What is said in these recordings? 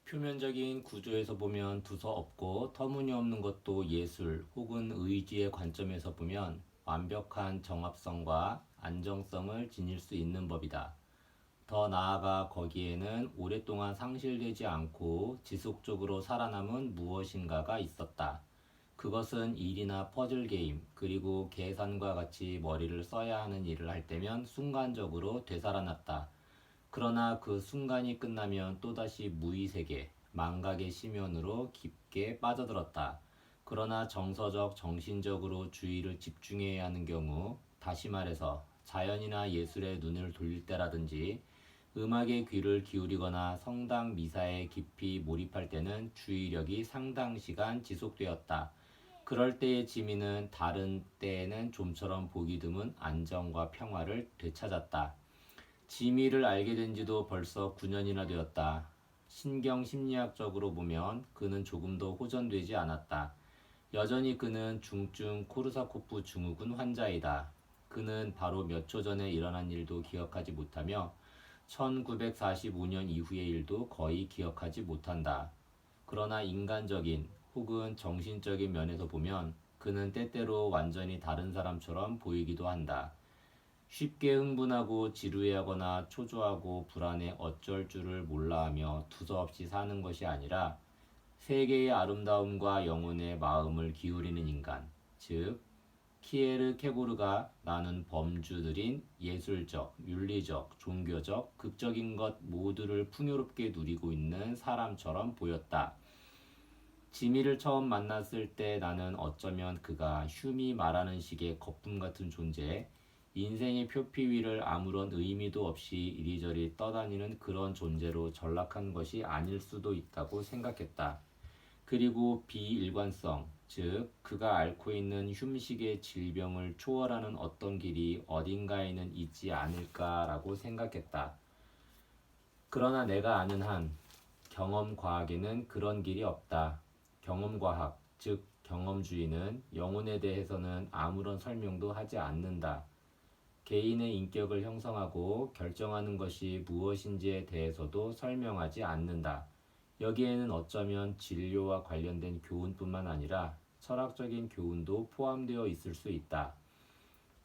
표면적인 구조에서 보면 두서없고 터무니없는 것도 예술 혹은 의지의 관점에서 보면 완벽한 정합성과 안정성을 지닐 수 있는 법이다. 더 나아가 거기에는 오랫동안 상실되지 않고 지속적으로 살아남은 무엇인가가 있었다. 그것은 일이나 퍼즐 게임, 그리고 계산과 같이 머리를 써야 하는 일을 할 때면 순간적으로 되살아났다. 그러나 그 순간이 끝나면 또다시 무의세계, 망각의 심연으로 깊게 빠져들었다. 그러나 정서적, 정신적으로 주의를 집중해야 하는 경우, 다시 말해서 자연이나 예술에 눈을 돌릴 때라든지 음악에 귀를 기울이거나 성당 미사에 깊이 몰입할 때는 주의력이 상당 시간 지속되었다. 그럴 때의 지민은 다른 때에는 좀처럼 보기 드문 안정과 평화를 되찾았다. 지미를 알게 된 지도 벌써 9년이나 되었다. 신경심리학적으로 보면 그는 조금도 호전되지 않았다. 여전히 그는 중증 코르사코프 증후군 환자이다. 그는 바로 몇 초 전에 일어난 일도 기억하지 못하며 1945년 이후의 일도 거의 기억하지 못한다. 그러나 인간적인 혹은 정신적인 면에서 보면 그는 때때로 완전히 다른 사람처럼 보이기도 한다. 쉽게 흥분하고 지루해하거나 초조하고 불안해 어쩔 줄을 몰라하며 두서없이 사는 것이 아니라 세계의 아름다움과 영혼의 마음을 기울이는 인간, 즉 키에르 케고르가 나눈 범주들인 예술적, 윤리적, 종교적, 극적인 것 모두를 풍요롭게 누리고 있는 사람처럼 보였다. 지미를 처음 만났을 때 나는 어쩌면 그가 흉이 말하는 식의 거품 같은 존재, 인생의 표피 위를 아무런 의미도 없이 이리저리 떠다니는 그런 존재로 전락한 것이 아닐 수도 있다고 생각했다. 그리고 비일관성, 즉 그가 앓고 있는 흉식의 질병을 초월하는 어떤 길이 어딘가에는 있지 않을까라고 생각했다. 그러나 내가 아는 한 경험과학에는 그런 길이 없다. 경험과학, 즉 경험주의는 영혼에 대해서는 아무런 설명도 하지 않는다. 개인의 인격을 형성하고 결정하는 것이 무엇인지에 대해서도 설명하지 않는다. 여기에는 어쩌면 진료와 관련된 교훈뿐만 아니라 철학적인 교훈도 포함되어 있을 수 있다.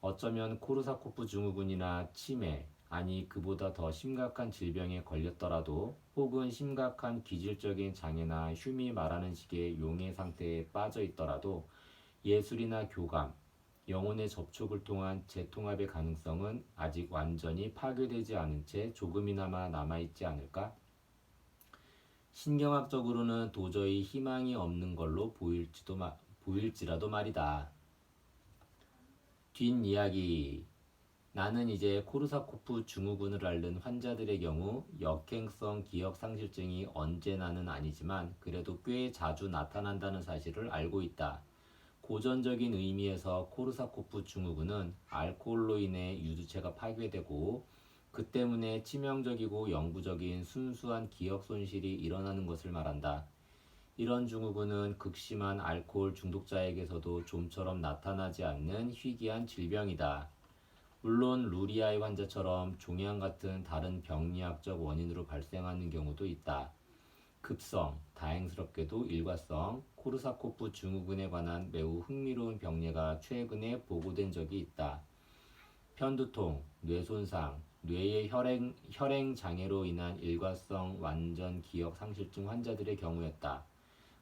어쩌면 코르사코프 증후군이나 치매, 아니 그보다 더 심각한 질병에 걸렸더라도 혹은 심각한 기질적인 장애나 흉이 말하는 식의 용의 상태에 빠져 있더라도 예술이나 교감, 영혼의 접촉을 통한 재통합의 가능성은 아직 완전히 파괴되지 않은 채 조금이나마 남아있지 않을까? 신경학적으로는 도저히 희망이 없는 걸로 보일지라도 말이다. 뒷이야기. 나는 이제 코르사코프 증후군을 앓는 환자들의 경우 역행성 기억상실증이 언제나는 아니지만 그래도 꽤 자주 나타난다는 사실을 알고 있다. 고전적인 의미에서 코르사코프 증후군은 알코올로 인해 유두체가 파괴되고 그 때문에 치명적이고 영구적인 순수한 기억 손실이 일어나는 것을 말한다. 이런 증후군은 극심한 알코올 중독자에게서도 좀처럼 나타나지 않는 희귀한 질병이다. 물론 루리아의 환자처럼 종양 같은 다른 병리학적 원인으로 발생하는 경우도 있다. 급성, 다행스럽게도 일과성, 코르사코프 증후군에 관한 매우 흥미로운 병례가 최근에 보고된 적이 있다. 편두통, 뇌손상, 뇌의 혈행 장애로 인한 일과성 완전 기억 상실증 환자들의 경우였다.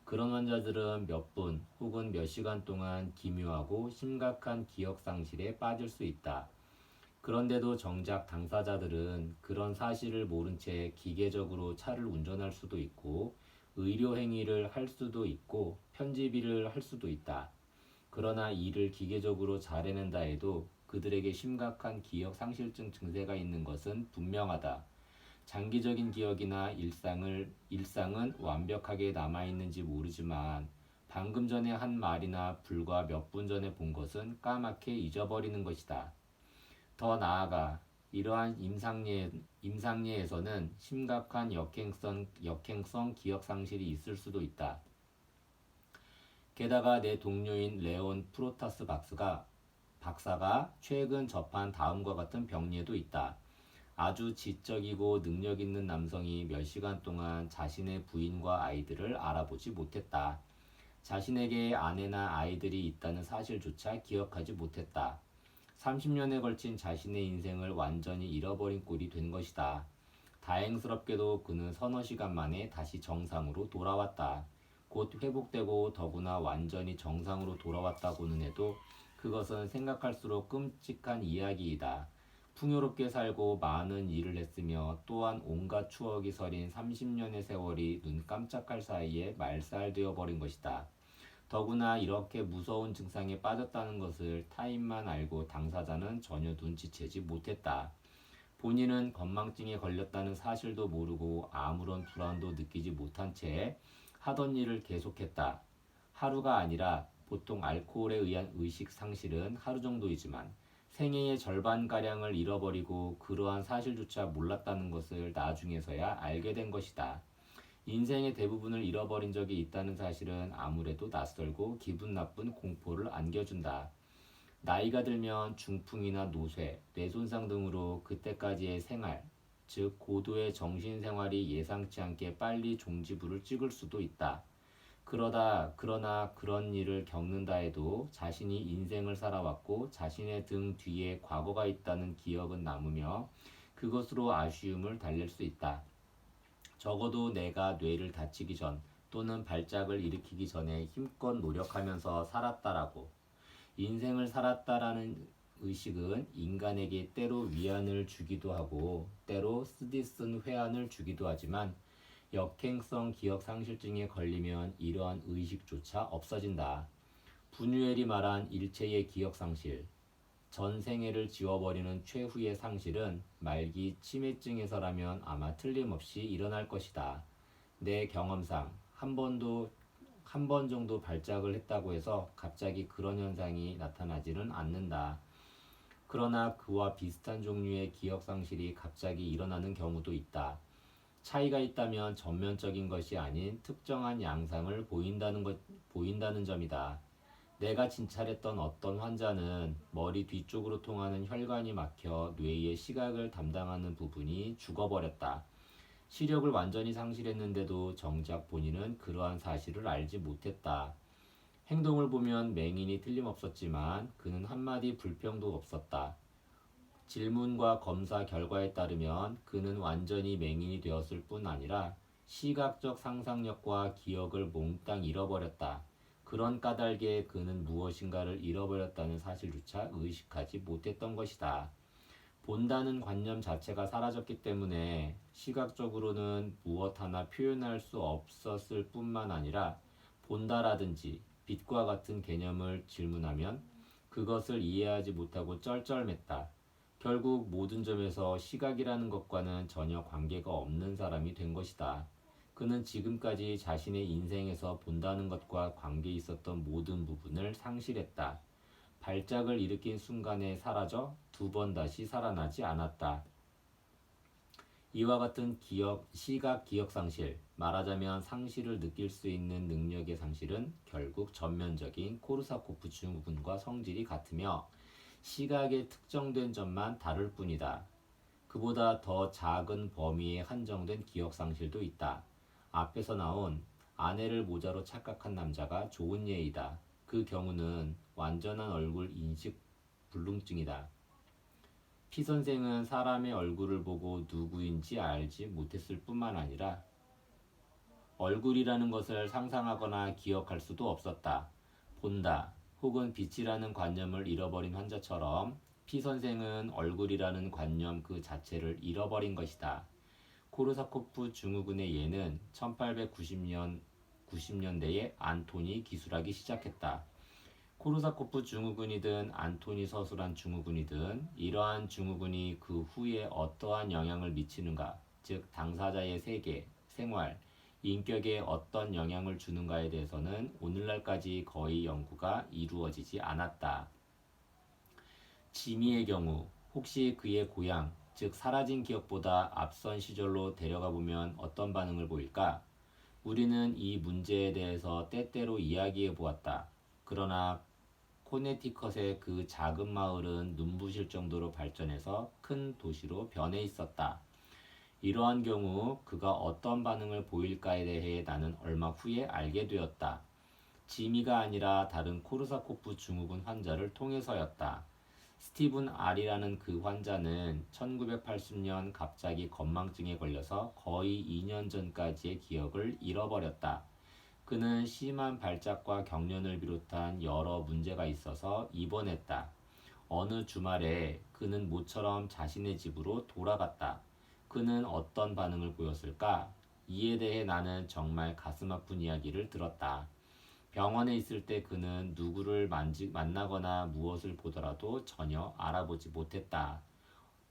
그런 환자들은 몇 분 혹은 몇 시간 동안 기묘하고 심각한 기억 상실에 빠질 수 있다. 그런데도 정작 당사자들은 그런 사실을 모른 채 기계적으로 차를 운전할 수도 있고 의료 행위를 할 수도 있고 편집 일을 할 수도 있다. 그러나 이를 기계적으로 잘 해낸다 해도 그들에게 심각한 기억 상실증 증세가 있는 것은 분명하다. 장기적인 기억이나 일상은 완벽하게 남아있는지 모르지만 방금 전에 한 말이나 불과 몇 분 전에 본 것은 까맣게 잊어버리는 것이다. 더 나아가 이러한 임상례에서는 심각한 역행성 기억 상실이 있을 수도 있다. 게다가 내 동료인 레온 프로타스 박사가 최근 접한 다음과 같은 병리에도 있다. 아주 지적이고 능력 있는 남성이 몇 시간 동안 자신의 부인과 아이들을 알아보지 못했다. 자신에게 아내나 아이들이 있다는 사실조차 기억하지 못했다. 30년에 걸친 자신의 인생을 완전히 잃어버린 꼴이 된 것이다. 다행스럽게도 그는 서너 시간 만에 다시 정상으로 돌아왔다. 곧 회복되고 더구나 완전히 정상으로 돌아왔다고는 해도 그것은 생각할수록 끔찍한 이야기이다. 풍요롭게 살고 많은 일을 했으며 또한 온갖 추억이 서린 30년의 세월이 눈 깜짝할 사이에 말살되어 버린 것이다. 더구나 이렇게 무서운 증상에 빠졌다는 것을 타인만 알고 당사자는 전혀 눈치채지 못했다. 본인은 건망증에 걸렸다는 사실도 모르고 아무런 불안도 느끼지 못한 채 하던 일을 계속했다. 하루가 아니라 보통 알코올에 의한 의식 상실은 하루 정도이지만 생애의 절반가량을 잃어버리고 그러한 사실조차 몰랐다는 것을 나중에서야 알게 된 것이다. 인생의 대부분을 잃어버린 적이 있다는 사실은 아무래도 낯설고 기분 나쁜 공포를 안겨준다. 나이가 들면 중풍이나 노쇠, 뇌손상 등으로 그때까지의 생활, 즉 고도의 정신생활이 예상치 않게 빨리 종지부를 찍을 수도 있다. 그러나 그런 일을 겪는다 해도 자신이 인생을 살아왔고 자신의 등 뒤에 과거가 있다는 기억은 남으며 그것으로 아쉬움을 달랠 수 있다. 적어도 내가 뇌를 다치기 전 또는 발작을 일으키기 전에 힘껏 노력하면서 살았다라고. 인생을 살았다라는 의식은 인간에게 때로 위안을 주기도 하고 때로 쓰디쓴 회한을 주기도 하지만 역행성 기억상실증에 걸리면 이러한 의식조차 없어진다. 분유엘이 말한 일체의 기억상실, 전 생애를 지워버리는 최후의 상실은 말기 치매증에서라면 아마 틀림없이 일어날 것이다. 내 경험상 한 번 정도 발작을 했다고 해서 갑자기 그런 현상이 나타나지는 않는다. 그러나 그와 비슷한 종류의 기억상실이 갑자기 일어나는 경우도 있다. 차이가 있다면 전면적인 것이 아닌 특정한 양상을 보인다는 점이다. 내가 진찰했던 어떤 환자는 머리 뒤쪽으로 통하는 혈관이 막혀 뇌의 시각을 담당하는 부분이 죽어버렸다. 시력을 완전히 상실했는데도 정작 본인은 그러한 사실을 알지 못했다. 행동을 보면 맹인이 틀림없었지만 그는 한마디 불평도 없었다. 질문과 검사 결과에 따르면 그는 완전히 맹인이 되었을 뿐 아니라 시각적 상상력과 기억을 몽땅 잃어버렸다. 그런 까닭에 그는 무엇인가를 잃어버렸다는 사실조차 의식하지 못했던 것이다. 본다는 관념 자체가 사라졌기 때문에 시각적으로는 무엇 하나 표현할 수 없었을 뿐만 아니라 본다라든지 빛과 같은 개념을 질문하면 그것을 이해하지 못하고 쩔쩔맸다. 결국 모든 점에서 시각이라는 것과는 전혀 관계가 없는 사람이 된 것이다. 그는 지금까지 자신의 인생에서 본다는 것과 관계 있었던 모든 부분을 상실했다. 발작을 일으킨 순간에 사라져 두 번 다시 살아나지 않았다. 이와 같은 시각 기억 상실, 말하자면 상실을 느낄 수 있는 능력의 상실은 결국 전면적인 코르사코프 증후군과 성질이 같으며 시각의 특정된 점만 다를 뿐이다. 그보다 더 작은 범위에 한정된 기억 상실도 있다. 앞에서 나온 아내를 모자로 착각한 남자가 좋은 예이다. 그 경우는 완전한 얼굴 인식 불능증이다. 피 선생은 사람의 얼굴을 보고 누구인지 알지 못했을 뿐만 아니라 얼굴이라는 것을 상상하거나 기억할 수도 없었다. 본다 혹은 빛이라는 관념을 잃어버린 환자처럼 피 선생은 얼굴이라는 관념 그 자체를 잃어버린 것이다. 코르사코프 증후군의 예는 1890년대에 안토니 기술하기 시작했다. 코르사코프 증후군이든 안토니 서술한 증후군이든 이러한 증후군이 그 후에 어떠한 영향을 미치는가, 즉 당사자의 세계, 생활, 인격에 어떤 영향을 주는가에 대해서는 오늘날까지 거의 연구가 이루어지지 않았다. 지미의 경우 혹시 그의 고향, 즉 사라진 기억보다 앞선 시절로 데려가 보면 어떤 반응을 보일까? 우리는 이 문제에 대해서 때때로 이야기해 보았다. 그러나 코네티컷의 그 작은 마을은 눈부실 정도로 발전해서 큰 도시로 변해 있었다. 이러한 경우 그가 어떤 반응을 보일까에 대해 나는 얼마 후에 알게 되었다. 지미가 아니라 다른 코르사코프 증후군 환자를 통해서였다. 스티븐 R이라는 그 환자는 1980년 갑자기 건망증에 걸려서 거의 2년 전까지의 기억을 잃어버렸다. 그는 심한 발작과 경련을 비롯한 여러 문제가 있어서 입원했다. 어느 주말에 그는 모처럼 자신의 집으로 돌아갔다. 그는 어떤 반응을 보였을까? 이에 대해 나는 정말 가슴 아픈 이야기를 들었다. 병원에 있을 때 그는 누구를 만나거나 무엇을 보더라도 전혀 알아보지 못했다.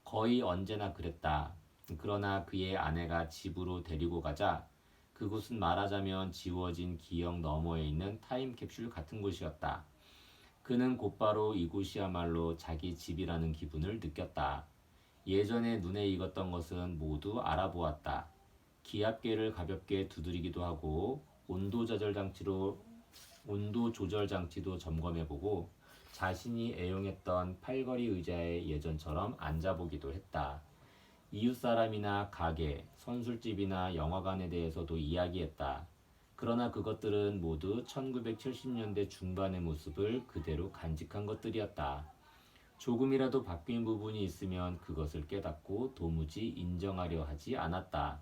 거의 언제나 그랬다. 그러나 그의 아내가 집으로 데리고 가자 그곳은 말하자면 지워진 기억 너머에 있는 타임캡슐 같은 곳이었다. 그는 곧바로 이곳이야말로 자기 집이라는 기분을 느꼈다. 예전에 눈에 익었던 것은 모두 알아보았다. 기압계를 가볍게 두드리기도 하고 온도 조절 장치도 점검해보고 자신이 애용했던 팔걸이 의자에 예전처럼 앉아보기도 했다. 이웃 사람이나 가게, 선술집이나 영화관에 대해서도 이야기했다. 그러나 그것들은 모두 1970년대 중반의 모습을 그대로 간직한 것들이었다. 조금이라도 바뀐 부분이 있으면 그것을 깨닫고 도무지 인정하려 하지 않았다.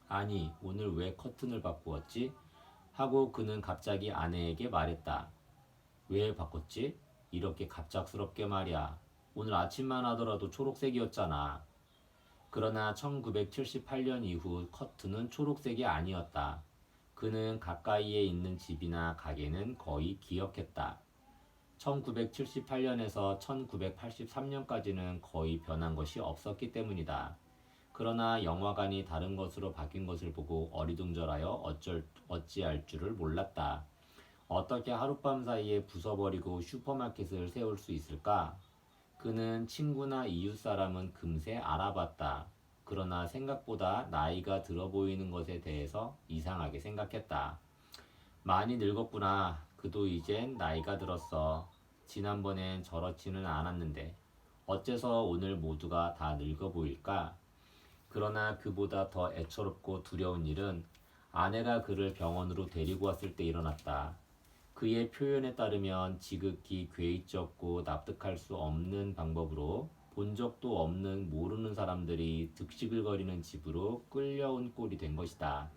아니, 오늘 왜 커튼을 바꾸었지? 하고 그는 갑자기 아내에게 말했다. 왜 바꿨지? 이렇게 갑작스럽게 말이야. 오늘 아침만 하더라도 초록색이었잖아. 그러나 1978년 이후 커튼은 초록색이 아니었다. 그는 가까이에 있는 집이나 가게는 거의 기억했다. 1978년에서 1983년까지는 거의 변한 것이 없었기 때문이다. 그러나 영화관이 다른 것으로 바뀐 것을 보고 어리둥절하여 어찌할 줄을 몰랐다. 어떻게 하룻밤 사이에 부숴버리고 슈퍼마켓을 세울 수 있을까? 그는 친구나 이웃 사람은 금세 알아봤다. 그러나 생각보다 나이가 들어 보이는 것에 대해서 이상하게 생각했다. 많이 늙었구나. 그도 이젠 나이가 들었어. 지난번엔 저렇지는 않았는데. 어째서 오늘 모두가 다 늙어 보일까? 그러나 그보다 더 애처롭고 두려운 일은 아내가 그를 병원으로 데리고 왔을 때 일어났다. 그의 표현에 따르면 지극히 괴이적고 납득할 수 없는 방법으로 본 적도 없는 모르는 사람들이 득시글거리는 집으로 끌려온 꼴이 된 것이다.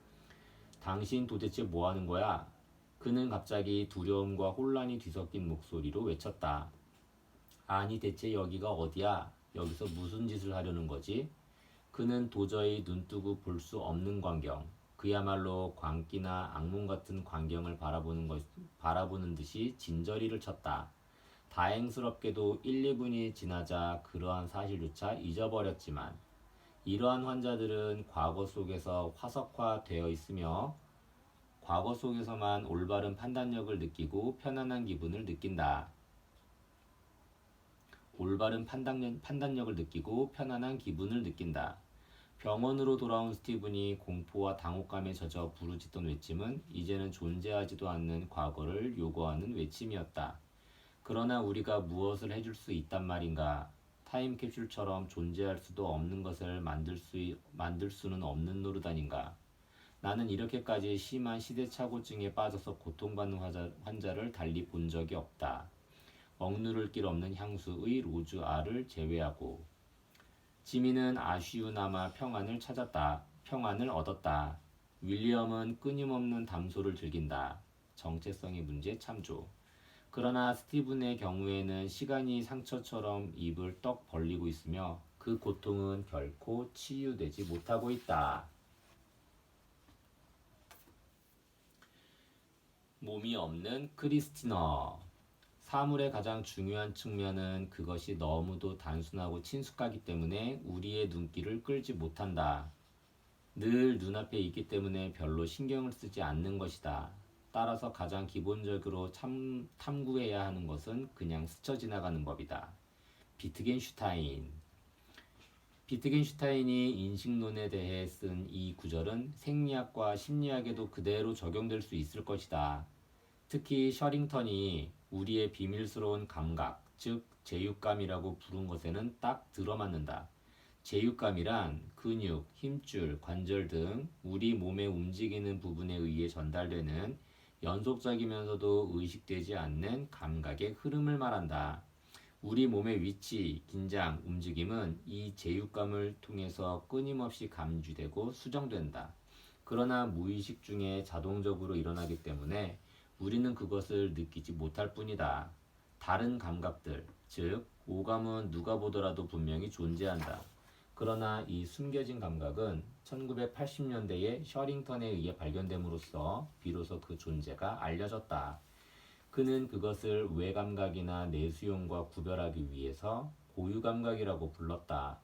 당신 도대체 뭐 하는 거야? 그는 갑자기 두려움과 혼란이 뒤섞인 목소리로 외쳤다. 아니 대체 여기가 어디야? 여기서 무슨 짓을 하려는 거지? 그는 도저히 눈뜨고 볼 수 없는 광경, 그야말로 광기나 악몽 같은 광경을 바라보는 듯이 진저리를 쳤다. 다행스럽게도 1, 2분이 지나자 그러한 사실조차 잊어버렸지만 이러한 환자들은 과거 속에서 화석화되어 있으며 과거 속에서만 올바른 판단력을 느끼고 편안한 기분을 느낀다. 올바른 판단력을 느끼고 편안한 기분을 느낀다. 병원으로 돌아온 스티븐이 공포와 당혹감에 젖어 부르짖던 외침은 이제는 존재하지도 않는 과거를 요구하는 외침이었다. 그러나 우리가 무엇을 해줄 수 있단 말인가? 타임캡슐처럼 존재할 수도 없는 것을 만들 수는 없는 노릇 아닌가? 나는 이렇게까지 심한 시대착오증에 빠져서 고통받는 환자를 달리 본 적이 없다. 억누를 길 없는 향수의 로즈 알을 제외하고. 지미는 아쉬우나마 평안을 얻었다. 윌리엄은 끊임없는 담소를 즐긴다. 정체성의 문제 참조. 그러나 스티븐의 경우에는 시간이 상처처럼 입을 떡 벌리고 있으며 그 고통은 결코 치유되지 못하고 있다. 몸이 없는 크리스티너. 사물의 가장 중요한 측면은 그것이 너무도 단순하고 친숙하기 때문에 우리의 눈길을 끌지 못한다. 늘 눈앞에 있기 때문에 별로 신경을 쓰지 않는 것이다. 따라서 가장 기본적으로 탐구해야 하는 것은 그냥 스쳐 지나가는 법이다. 비트겐슈타인이 인식론에 대해 쓴 이 구절은 생리학과 심리학에도 그대로 적용될 수 있을 것이다. 특히 셔링턴이 우리의 비밀스러운 감각, 즉 제육감이라고 부른 것에는 딱 들어맞는다. 제육감이란 근육, 힘줄, 관절 등 우리 몸의 움직이는 부분에 의해 전달되는 연속적이면서도 의식되지 않는 감각의 흐름을 말한다. 우리 몸의 위치, 긴장, 움직임은 이 제육감을 통해서 끊임없이 감지되고 수정된다. 그러나 무의식 중에 자동적으로 일어나기 때문에 우리는 그것을 느끼지 못할 뿐이다. 다른 감각들, 즉 오감은 누가 보더라도 분명히 존재한다. 그러나 이 숨겨진 감각은 1980년대에 셔링턴에 의해 발견됨으로써 비로소 그 존재가 알려졌다. 그는 그것을 외감각이나 내수용과 구별하기 위해서 고유감각이라고 불렀다.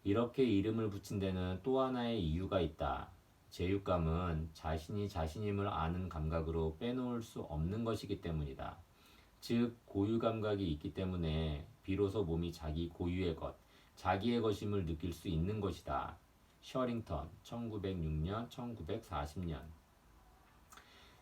이렇게 이름을 붙인 데는 또 하나의 이유가 있다. 제육감은 자신이 자신임을 아는 감각으로 빼놓을 수 없는 것이기 때문이다. 즉 고유감각이 있기 때문에 비로소 몸이 자기 고유의 것, 자기의 것임을 느낄 수 있는 것이다. 셔링턴 1906년, 1940년.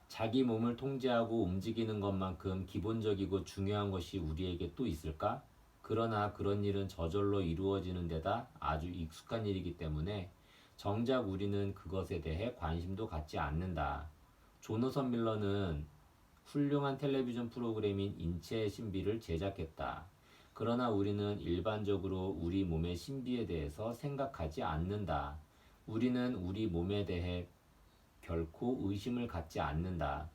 자기 몸을 통제하고 움직이는 것만큼 기본적이고 중요한 것이 우리에게 또 있을까? 그러나 그런 일은 저절로 이루어지는 데다 아주 익숙한 일이기 때문에 정작 우리는 그것에 대해 관심도 갖지 않는다. 조너선 밀러는 훌륭한 텔레비전 프로그램인 인체의 신비를 제작했다. 그러나 우리는 일반적으로 우리 몸의 신비에 대해서 생각하지 않는다. 우리는 우리 몸에 대해 결코 의심을 갖지 않는다.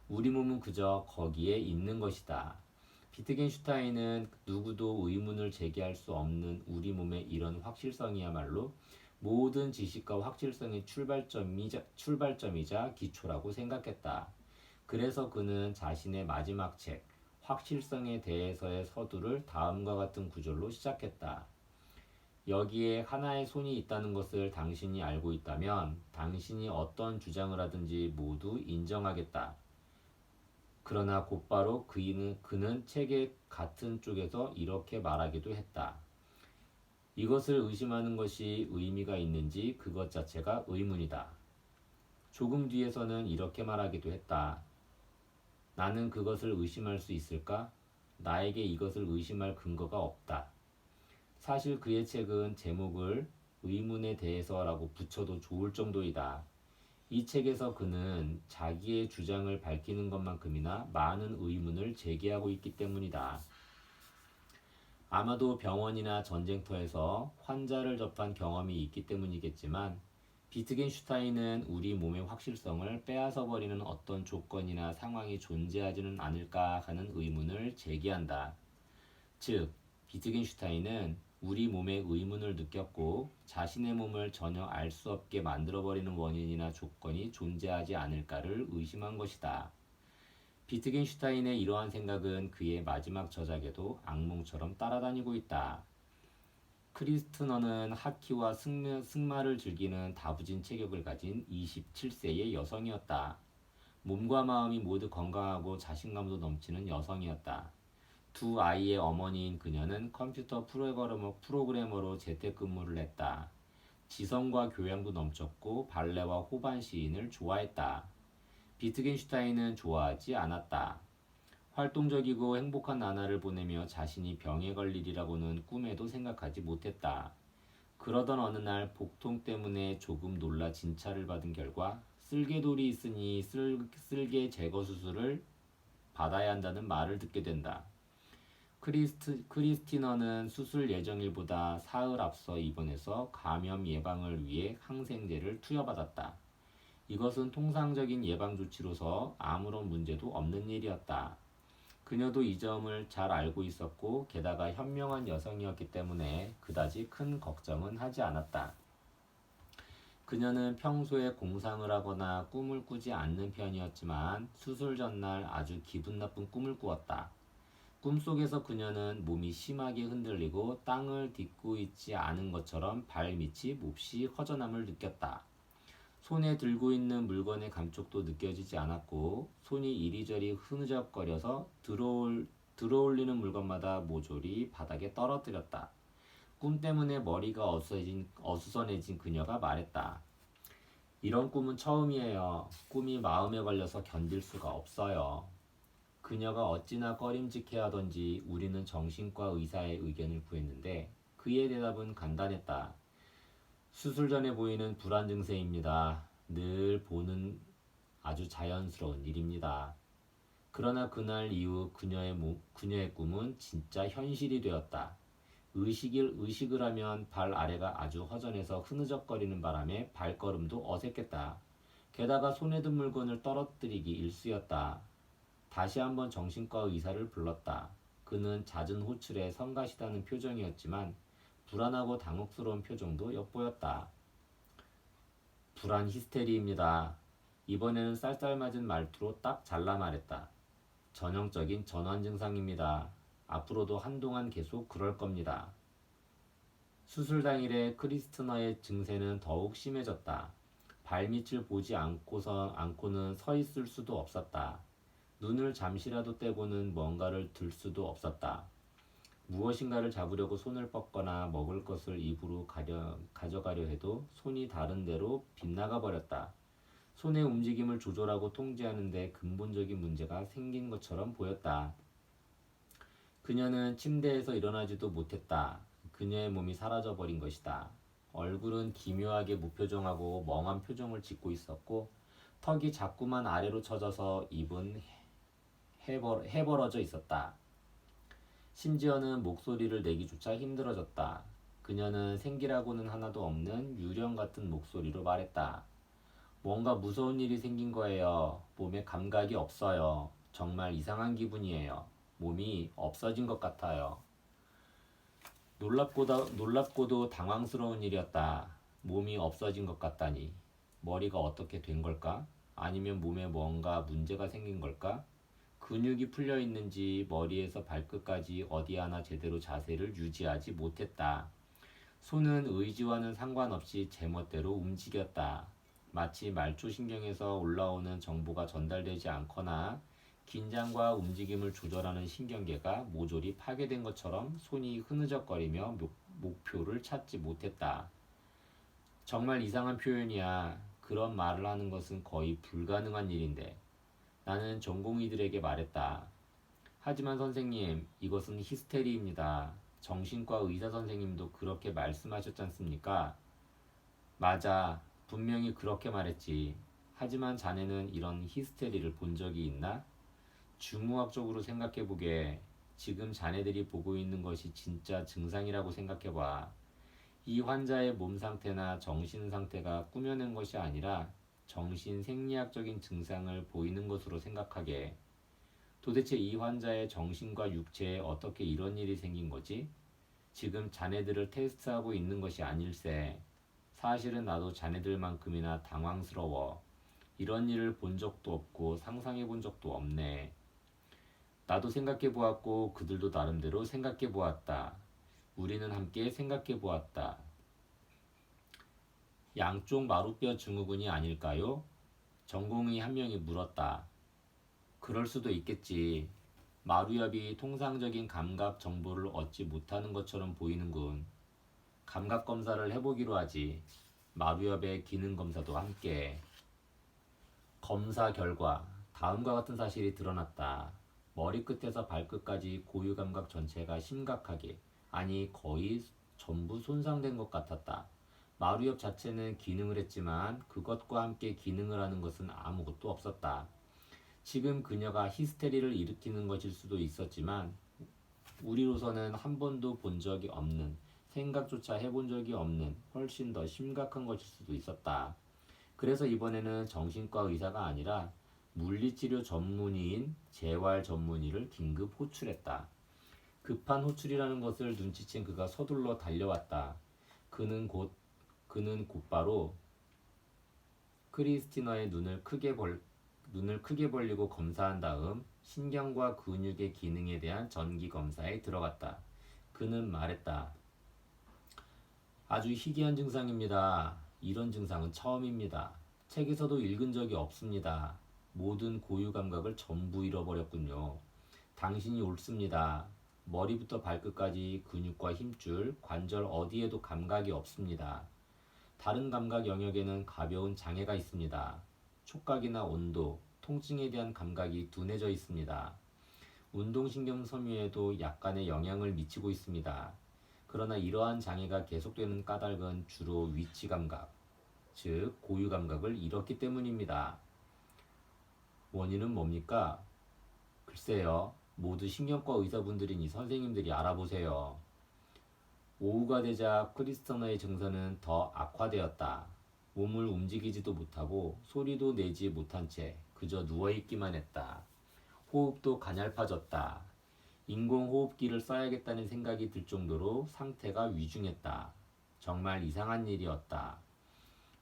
우리 몸은 그저 거기에 있는 것이다. 비트겐슈타인은 누구도 의문을 제기할 수 없는 우리 몸의 이런 확실성이야말로 모든 지식과 확실성의 출발점이자 기초라고 생각했다. 그래서 그는 자신의 마지막 책, 확실성에 대해서의 서두를 다음과 같은 구절로 시작했다. 여기에 하나의 손이 있다는 것을 당신이 알고 있다면 당신이 어떤 주장을 하든지 모두 인정하겠다. 그러나 곧바로 그는 책의 같은 쪽에서 이렇게 말하기도 했다. 이것을 의심하는 것이 의미가 있는지 그것 자체가 의문이다. 조금 뒤에서는 이렇게 말하기도 했다. 나는 그것을 의심할 수 있을까? 나에게 이것을 의심할 근거가 없다. 사실 그의 책은 제목을 의문에 대해서라고 붙여도 좋을 정도이다. 이 책에서 그는 자기의 주장을 밝히는 것만큼이나 많은 의문을 제기하고 있기 때문이다. 아마도 병원이나 전쟁터에서 환자를 접한 경험이 있기 때문이겠지만 비트겐슈타인은 우리 몸의 확실성을 빼앗아버리는 어떤 조건이나 상황이 존재하지는 않을까 하는 의문을 제기한다. 즉, 비트겐슈타인은 우리 몸의 의문을 느꼈고 자신의 몸을 전혀 알 수 없게 만들어버리는 원인이나 조건이 존재하지 않을까를 의심한 것이다. 비트겐슈타인의 이러한 생각은 그의 마지막 저작에도 악몽처럼 따라다니고 있다. 크리스트너는 하키와 승마를 즐기는 다부진 체격을 가진 27세의 여성이었다. 몸과 마음이 모두 건강하고 자신감도 넘치는 여성이었다. 두 아이의 어머니인 그녀는 컴퓨터 프로그래머로 재택근무를 했다. 지성과 교양도 넘쳤고 발레와 호반 시인을 좋아했다. 비트겐슈타인은 좋아하지 않았다. 활동적이고 행복한 나날을 보내며 자신이 병에 걸리리라고는 꿈에도 생각하지 못했다. 그러던 어느 날 복통 때문에 조금 놀라 진찰을 받은 결과 쓸개돌이 있으니 쓸개 제거 수술을 받아야 한다는 말을 듣게 된다. 크리스티너는 수술 예정일보다 사흘 앞서 입원해서 감염 예방을 위해 항생제를 투여받았다. 이것은 통상적인 예방 조치로서 아무런 문제도 없는 일이었다. 그녀도 이 점을 잘 알고 있었고 게다가 현명한 여성이었기 때문에 그다지 큰 걱정은 하지 않았다. 그녀는 평소에 공상을 하거나 꿈을 꾸지 않는 편이었지만 수술 전날 아주 기분 나쁜 꿈을 꾸었다. 꿈속에서 그녀는 몸이 심하게 흔들리고 땅을 딛고 있지 않은 것처럼 발밑이 몹시 허전함을 느꼈다. 손에 들고 있는 물건의 감촉도 느껴지지 않았고 손이 이리저리 흐느적거려서 들어올리는 물건마다 모조리 바닥에 떨어뜨렸다. 꿈 때문에 머리가 어수선해진 그녀가 말했다. 이런 꿈은 처음이에요. 꿈이 마음에 걸려서 견딜 수가 없어요. 그녀가 어찌나 꺼림직해하던지 우리는 정신과 의사의 의견을 구했는데 그의 대답은 간단했다. 수술 전에 보이는 불안 증세입니다. 늘 보는 아주 자연스러운 일입니다. 그러나 그날 이후 그녀의 꿈은 진짜 현실이 되었다. 의식을 하면 발 아래가 아주 허전해서 흐느적거리는 바람에 발걸음도 어색했다. 게다가 손에 든 물건을 떨어뜨리기 일쑤였다. 다시 한번 정신과 의사를 불렀다. 그는 잦은 호출에 성가시다는 표정이었지만 불안하고 당혹스러운 표정도 엿보였다. 불안 히스테리입니다. 이번에는 쌀쌀맞은 말투로 딱 잘라 말했다. 전형적인 전환 증상입니다. 앞으로도 한동안 계속 그럴 겁니다. 수술 당일에 크리스티너의 증세는 더욱 심해졌다. 발밑을 보지 않고는 서 있을 수도 없었다. 눈을 잠시라도 떼고는 뭔가를 들 수도 없었다. 무엇인가를 잡으려고 손을 뻗거나 먹을 것을 입으로 가져가려 해도 손이 다른 데로 빗나가 버렸다. 손의 움직임을 조절하고 통제하는 데 근본적인 문제가 생긴 것처럼 보였다. 그녀는 침대에서 일어나지도 못했다. 그녀의 몸이 사라져버린 것이다. 얼굴은 기묘하게 무표정하고 멍한 표정을 짓고 있었고 턱이 자꾸만 아래로 처져서 입은 해벌어져 있었다. 심지어는 목소리를 내기조차 힘들어졌다. 그녀는 생기라고는 하나도 없는 유령 같은 목소리로 말했다. 뭔가 무서운 일이 생긴 거예요. 몸에 감각이 없어요. 정말 이상한 기분이에요. 몸이 없어진 것 같아요. 놀랍고도 당황스러운 일이었다. 몸이 없어진 것 같다니. 머리가 어떻게 된 걸까? 아니면 몸에 뭔가 문제가 생긴 걸까? 근육이 풀려 있는지 머리에서 발끝까지 어디 하나 제대로 자세를 유지하지 못했다. 손은 의지와는 상관없이 제멋대로 움직였다. 마치 말초신경에서 올라오는 정보가 전달되지 않거나 긴장과 움직임을 조절하는 신경계가 모조리 파괴된 것처럼 손이 흐느적거리며 목표를 찾지 못했다. 정말 이상한 표현이야. 그런 말을 하는 것은 거의 불가능한 일인데. 나는 전공의들에게 말했다. 하지만 선생님, 이것은 히스테리입니다. 정신과 의사 선생님도 그렇게 말씀하셨지 않습니까? 맞아. 분명히 그렇게 말했지. 하지만 자네는 이런 히스테리를 본 적이 있나? 중의학적으로 생각해보게. 지금 자네들이 보고 있는 것이 진짜 증상이라고 생각해봐. 이 환자의 몸 상태나 정신 상태가 꾸며낸 것이 아니라 정신 생리학적인 증상을 보이는 것으로 생각하게. 도대체 이 환자의 정신과 육체에 어떻게 이런 일이 생긴 거지? 지금 자네들을 테스트하고 있는 것이 아닐세. 사실은 나도 자네들만큼이나 당황스러워. 이런 일을 본 적도 없고 상상해 본 적도 없네. 나도 생각해 보았고 그들도 나름대로 생각해 보았다. 우리는 함께 생각해 보았다. 양쪽 마루뼈 증후군이 아닐까요? 전공의 한 명이 물었다. 그럴 수도 있겠지. 마루엽이 통상적인 감각 정보를 얻지 못하는 것처럼 보이는군. 감각 검사를 해보기로 하지. 마루엽의 기능 검사도 함께. 검사 결과 다음과 같은 사실이 드러났다. 머리끝에서 발끝까지 고유 감각 전체가 심각하게, 아니 거의 전부 손상된 것 같았다. 마루엽 자체는 기능을 했지만 그것과 함께 기능을 하는 것은 아무것도 없었다. 지금 그녀가 히스테리를 일으키는 것일 수도 있었지만 우리로서는 한 번도 본 적이 없는, 생각조차 해본 적이 없는 훨씬 더 심각한 것일 수도 있었다. 그래서 이번에는 정신과 의사가 아니라 물리치료 전문의인 재활 전문의를 긴급 호출했다. 급한 호출이라는 것을 눈치챈 그가 서둘러 달려왔다. 그는 곧바로 크리스티너의 눈을 크게 벌리고 검사한 다음 신경과 근육의 기능에 대한 전기 검사에 들어갔다. 그는 말했다. 아주 희귀한 증상입니다. 이런 증상은 처음입니다. 책에서도 읽은 적이 없습니다. 모든 고유 감각을 전부 잃어버렸군요. 당신이 옳습니다. 머리부터 발끝까지 근육과 힘줄, 관절 어디에도 감각이 없습니다. 다른 감각 영역에는 가벼운 장애가 있습니다. 촉각이나 온도, 통증에 대한 감각이 둔해져 있습니다. 운동신경 섬유에도 약간의 영향을 미치고 있습니다. 그러나 이러한 장애가 계속되는 까닭은 주로 위치 감각, 즉 고유 감각을 잃었기 때문입니다. 원인은 뭡니까? 글쎄요, 모두 신경과 의사분들이니 선생님들이 알아보세요. 오후가 되자 크리스터너의 증세는 더 악화되었다. 몸을 움직이지도 못하고 소리도 내지 못한 채 그저 누워있기만 했다. 호흡도 가냘파졌다. 인공호흡기를 써야겠다는 생각이 들 정도로 상태가 위중했다. 정말 이상한 일이었다.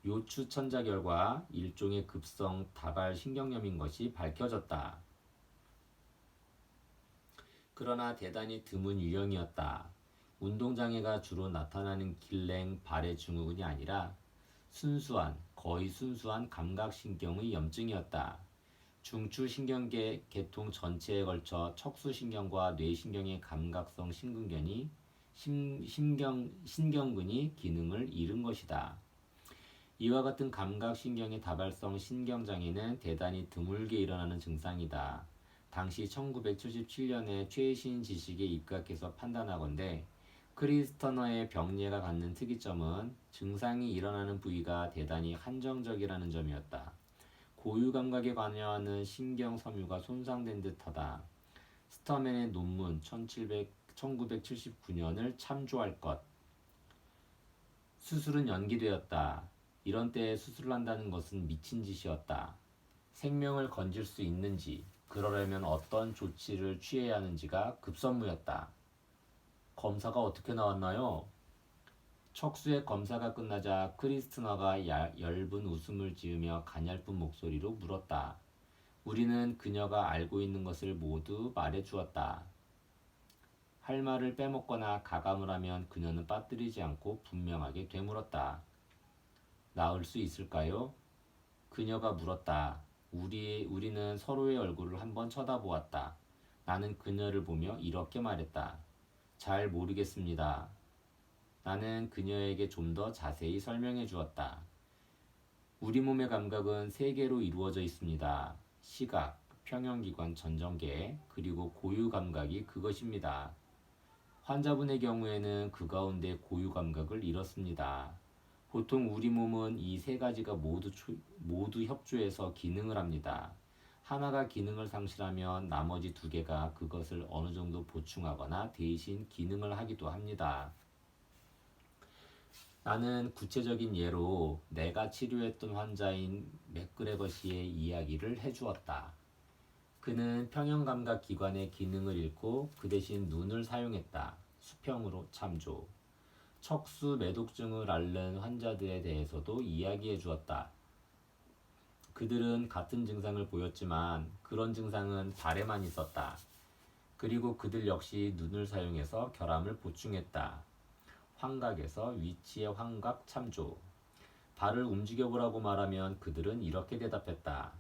요추천자 결과 일종의 급성 다발 신경염인 것이 밝혀졌다. 그러나 대단히 드문 유형이었다. 운동장애가 주로 나타나는 길랭 발의 증후군이 아니라 거의 순수한 감각신경의 염증이었다. 중추신경계 계통 전체에 걸쳐 척수신경과 뇌신경의 감각성 신경근이 기능을 잃은 것이다. 이와 같은 감각신경의 다발성 신경장애는 대단히 드물게 일어나는 증상이다. 당시 1977년에 최신 지식에 입각해서 판단하건대 크리스터너의 병리가 갖는 특이점은 증상이 일어나는 부위가 대단히 한정적이라는 점이었다. 고유 감각에 관여하는 신경 섬유가 손상된 듯하다. 스터맨의 논문 1979년을 참조할 것. 수술은 연기되었다. 이런 때에 수술을 한다는 것은 미친 짓이었다. 생명을 건질 수 있는지, 그러려면 어떤 조치를 취해야 하는지가 급선무였다. 검사가 어떻게 나왔나요? 척수의 검사가 끝나자 크리스티너가 엷은 웃음을 지으며 가냘픈 목소리로 물었다. 우리는 그녀가 알고 있는 것을 모두 말해주었다. 할 말을 빼먹거나 가감을 하면 그녀는 빠뜨리지 않고 분명하게 되물었다. 나을 수 있을까요? 그녀가 물었다. 우리는 서로의 얼굴을 한번 쳐다보았다. 나는 그녀를 보며 이렇게 말했다. 잘 모르겠습니다. 나는 그녀에게 좀 더 자세히 설명해 주었다. 우리 몸의 감각은 세 개로 이루어져 있습니다. 시각, 평형기관 전정계, 그리고 고유 감각이 그것입니다. 환자분의 경우에는 그 가운데 고유 감각을 잃었습니다. 보통 우리 몸은 이 세 가지가 모두 협조해서 기능을 합니다. 하나가 기능을 상실하면 나머지 두 개가 그것을 어느 정도 보충하거나 대신 기능을 하기도 합니다. 나는 구체적인 예로 내가 치료했던 환자인 맥그레거시의 이야기를 해주었다. 그는 평형감각 기관의 기능을 잃고 그 대신 눈을 사용했다. 수평으로 참조. 척수 매독증을 앓는 환자들에 대해서도 이야기해 주었다. 그들은 같은 증상을 보였지만 그런 증상은 발에만 있었다. 그리고 그들 역시 눈을 사용해서 결함을 보충했다. 환각에서 위치의 환각 참조. 발을 움직여보라고 말하면 그들은 이렇게 대답했다.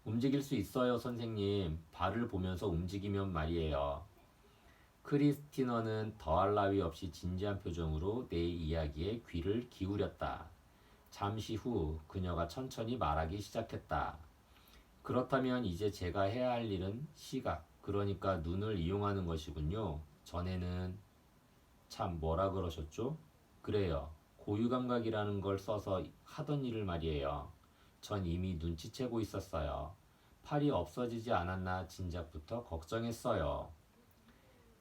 움직일 수 있어요, 선생님. 발을 보면서 움직이면 말이에요. 크리스티너는 더할 나위 없이 진지한 표정으로 내 이야기에 귀를 기울였다. 잠시 후 그녀가 천천히 말하기 시작했다. 그렇다면 이제 제가 해야 할 일은 시각, 그러니까 눈을 이용하는 것이군요. 전에는 참 뭐라 그러셨죠? 그래요. 고유감각이라는 걸 써서 하던 일을 말이에요. 전 이미 눈치채고 있었어요. 팔이 없어지지 않았나 진작부터 걱정했어요.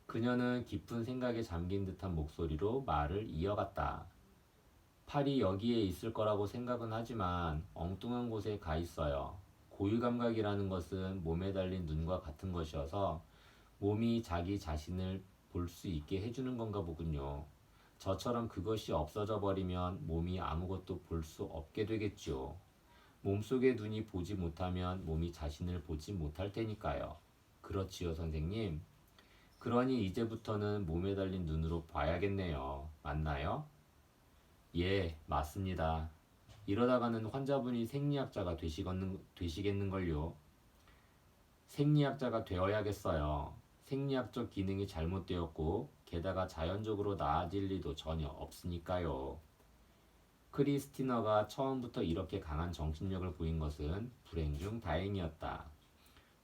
그녀는 깊은 생각에 잠긴 듯한 목소리로 말을 이어갔다. 팔이 여기에 있을 거라고 생각은 하지만 엉뚱한 곳에 가 있어요. 고유감각이라는 것은 몸에 달린 눈과 같은 것이어서 몸이 자기 자신을 볼 수 있게 해주는 건가 보군요. 저처럼 그것이 없어져 버리면 몸이 아무것도 볼 수 없게 되겠죠. 몸속의 눈이 보지 못하면 몸이 자신을 보지 못할 테니까요. 그렇지요, 선생님? 그러니 이제부터는 몸에 달린 눈으로 봐야겠네요. 맞나요? 예, 맞습니다. 이러다가는 환자분이 생리학자가 되시겠는걸요. 생리학자가 되어야겠어요. 생리학적 기능이 잘못되었고 게다가 자연적으로 나아질 리도 전혀 없으니까요. 크리스티너가 처음부터 이렇게 강한 정신력을 보인 것은 불행 중 다행이었다.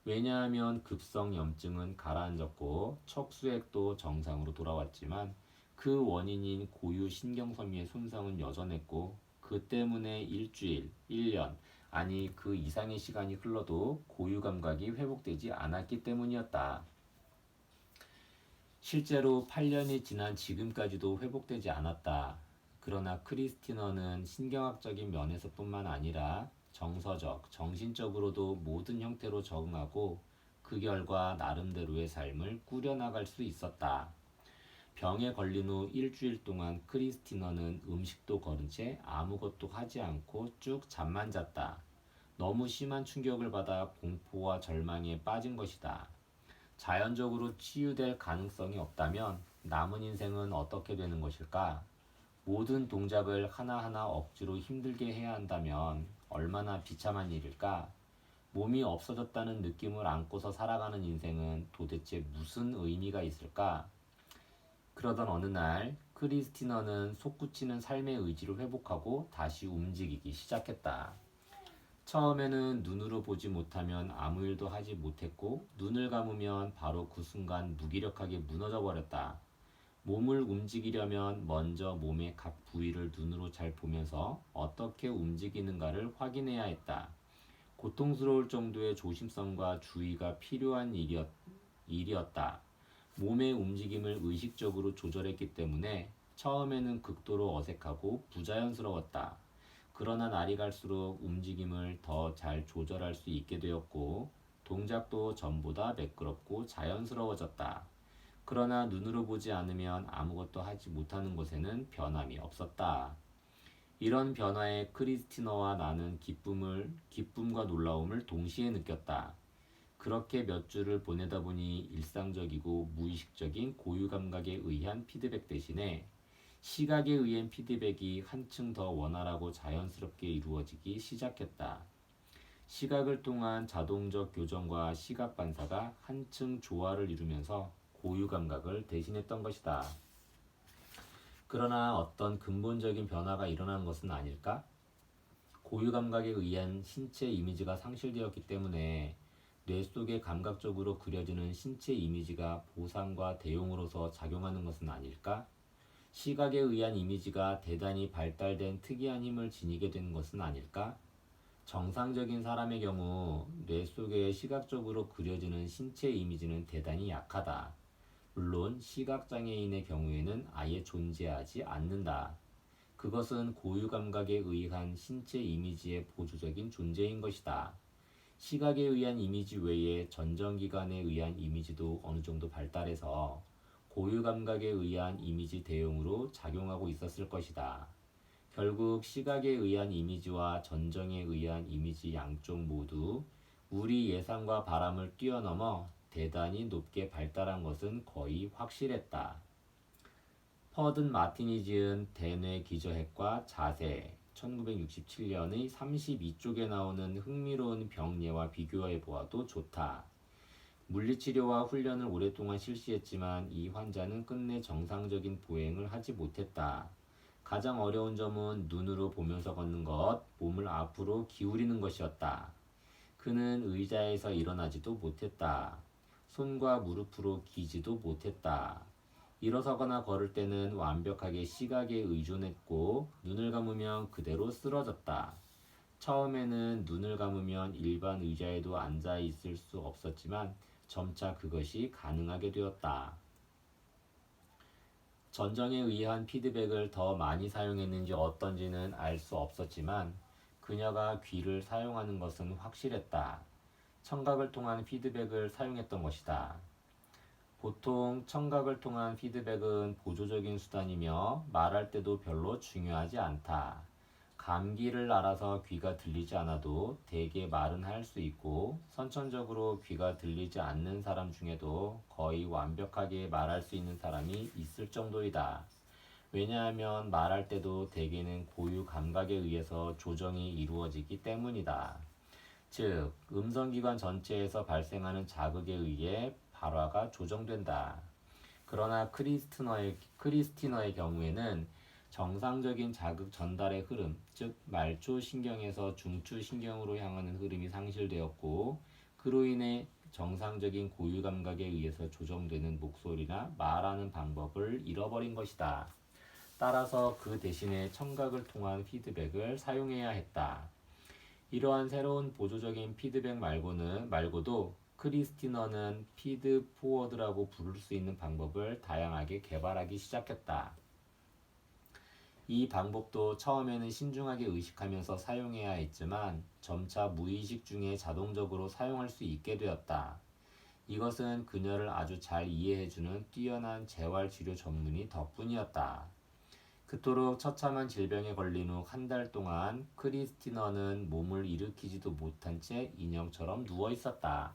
왜냐하면 급성염증은 가라앉았고 척수액도 정상으로 돌아왔지만 그 원인인 고유 신경섬유의 손상은 여전했고 그 때문에 일주일, 1년, 아니 그 이상의 시간이 흘러도 고유 감각이 회복되지 않았기 때문이었다. 실제로 8년이 지난 지금까지도 회복되지 않았다. 그러나 크리스티너는 신경학적인 면에서뿐만 아니라 정서적, 정신적으로도 모든 형태로 적응하고 그 결과 나름대로의 삶을 꾸려나갈 수 있었다. 병에 걸린 후 일주일 동안 크리스티너는 음식도 거른 채 아무것도 하지 않고 쭉 잠만 잤다. 너무 심한 충격을 받아 공포와 절망에 빠진 것이다. 자연적으로 치유될 가능성이 없다면 남은 인생은 어떻게 되는 것일까? 모든 동작을 하나하나 억지로 힘들게 해야 한다면 얼마나 비참한 일일까? 몸이 없어졌다는 느낌을 안고서 살아가는 인생은 도대체 무슨 의미가 있을까? 그러던 어느 날 크리스티너는 솟구치는 삶의 의지를 회복하고 다시 움직이기 시작했다. 처음에는 눈으로 보지 못하면 아무 일도 하지 못했고 눈을 감으면 바로 그 순간 무기력하게 무너져 버렸다. 몸을 움직이려면 먼저 몸의 각 부위를 눈으로 잘 보면서 어떻게 움직이는가를 확인해야 했다. 고통스러울 정도의 조심성과 주의가 필요한 일이었다. 몸의 움직임을 의식적으로 조절했기 때문에 처음에는 극도로 어색하고 부자연스러웠다. 그러나 날이 갈수록 움직임을 더 잘 조절할 수 있게 되었고 동작도 전보다 매끄럽고 자연스러워졌다. 그러나 눈으로 보지 않으면 아무것도 하지 못하는 것에는 변함이 없었다. 이런 변화에 크리스티너와 나는 기쁨과 놀라움을 동시에 느꼈다. 그렇게 몇 주를 보내다 보니 일상적이고 무의식적인 고유 감각에 의한 피드백 대신에 시각에 의한 피드백이 한층 더 원활하고 자연스럽게 이루어지기 시작했다. 시각을 통한 자동적 교정과 시각 반사가 한층 조화를 이루면서 고유 감각을 대신했던 것이다. 그러나 어떤 근본적인 변화가 일어난 것은 아닐까? 고유 감각에 의한 신체 이미지가 상실되었기 때문에 뇌 속에 감각적으로 그려지는 신체 이미지가 보상과 대용으로서 작용하는 것은 아닐까? 시각에 의한 이미지가 대단히 발달된 특이한 힘을 지니게 된 것은 아닐까? 정상적인 사람의 경우 뇌 속에 시각적으로 그려지는 신체 이미지는 대단히 약하다. 물론 시각장애인의 경우에는 아예 존재하지 않는다. 그것은 고유 감각에 의한 신체 이미지의 보조적인 존재인 것이다. 시각에 의한 이미지 외에 전정기관에 의한 이미지도 어느 정도 발달해서 고유 감각에 의한 이미지 대용으로 작용하고 있었을 것이다. 결국 시각에 의한 이미지와 전정에 의한 이미지 양쪽 모두 우리 예상과 바람을 뛰어넘어 대단히 높게 발달한 것은 거의 확실했다. 퍼든 마틴이 지은 대뇌 기저핵과 자세 1967년의 32쪽에 나오는 흥미로운 병예와 비교해 보아도 좋다. 물리치료와 훈련을 오랫동안 실시했지만 이 환자는 끝내 정상적인 보행을 하지 못했다. 가장 어려운 점은 눈으로 보면서 걷는 것, 몸을 앞으로 기울이는 것이었다. 그는 의자에서 일어나지도 못했다. 손과 무릎으로 기지도 못했다. 일어서거나 걸을 때는 완벽하게 시각에 의존했고 눈을 감으면 그대로 쓰러졌다. 처음에는 눈을 감으면 일반 의자에도 앉아 있을 수 없었지만 점차 그것이 가능하게 되었다. 전정에 의한 피드백을 더 많이 사용했는지 어떤지는 알 수 없었지만 그녀가 귀를 사용하는 것은 확실했다. 청각을 통한 피드백을 사용했던 것이다. 보통 청각을 통한 피드백은 보조적인 수단이며 말할 때도 별로 중요하지 않다. 감기를 앓아서 귀가 들리지 않아도 대개 말은 할 수 있고 선천적으로 귀가 들리지 않는 사람 중에도 거의 완벽하게 말할 수 있는 사람이 있을 정도이다. 왜냐하면 말할 때도 대개는 고유 감각에 의해서 조정이 이루어지기 때문이다. 즉, 음성기관 전체에서 발생하는 자극에 의해 발화가 조정된다. 그러나 크리스티너의 경우에는 정상적인 자극 전달의 흐름, 즉 말초 신경에서 중추 신경으로 향하는 흐름이 상실되었고 그로 인해 정상적인 고유 감각에 의해서 조정되는 목소리나 말하는 방법을 잃어버린 것이다. 따라서 그 대신에 청각을 통한 피드백을 사용해야 했다. 이러한 새로운 보조적인 피드백 말고도 크리스티너는 피드포워드라고 부를 수 있는 방법을 다양하게 개발하기 시작했다. 이 방법도 처음에는 신중하게 의식하면서 사용해야 했지만 점차 무의식 중에 자동적으로 사용할 수 있게 되었다. 이것은 그녀를 아주 잘 이해해주는 뛰어난 재활치료 전문의 덕분이었다. 그토록 처참한 질병에 걸린 후 한 달 동안 크리스티너는 몸을 일으키지도 못한 채 인형처럼 누워 있었다.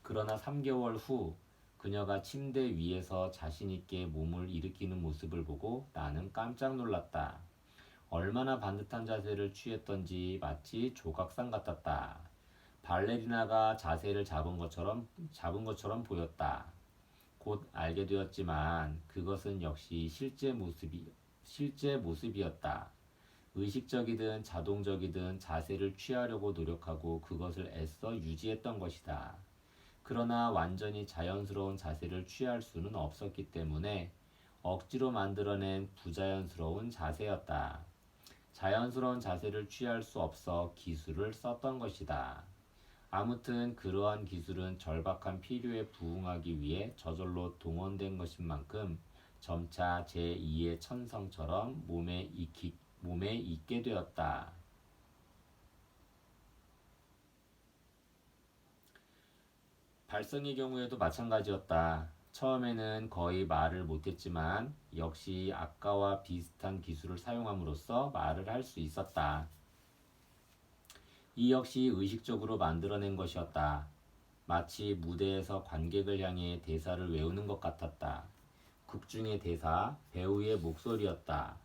그러나 3개월 후 그녀가 침대 위에서 자신있게 몸을 일으키는 모습을 보고 나는 깜짝 놀랐다. 얼마나 반듯한 자세를 취했던지 마치 조각상 같았다. 발레리나가 자세를 잡은 것처럼 보였다. 곧 알게 되었지만 그것은 역시 실제 모습이었다. 의식적이든 자동적이든 자세를 취하려고 노력하고 그것을 애써 유지했던 것이다. 그러나 완전히 자연스러운 자세를 취할 수는 없었기 때문에 억지로 만들어낸 부자연스러운 자세였다. 자연스러운 자세를 취할 수 없어 기술을 썼던 것이다. 아무튼 그러한 기술은 절박한 필요에 부응하기 위해 저절로 동원된 것인 만큼 점차 제2의 천성처럼 몸에 있게 되었다. 발성의 경우에도 마찬가지였다. 처음에는 거의 말을 못했지만 역시 아까와 비슷한 기술을 사용함으로써 말을 할 수 있었다. 이 역시 의식적으로 만들어낸 것이었다. 마치 무대에서 관객을 향해 대사를 외우는 것 같았다. 극중의 대사, 배우의 목소리였다.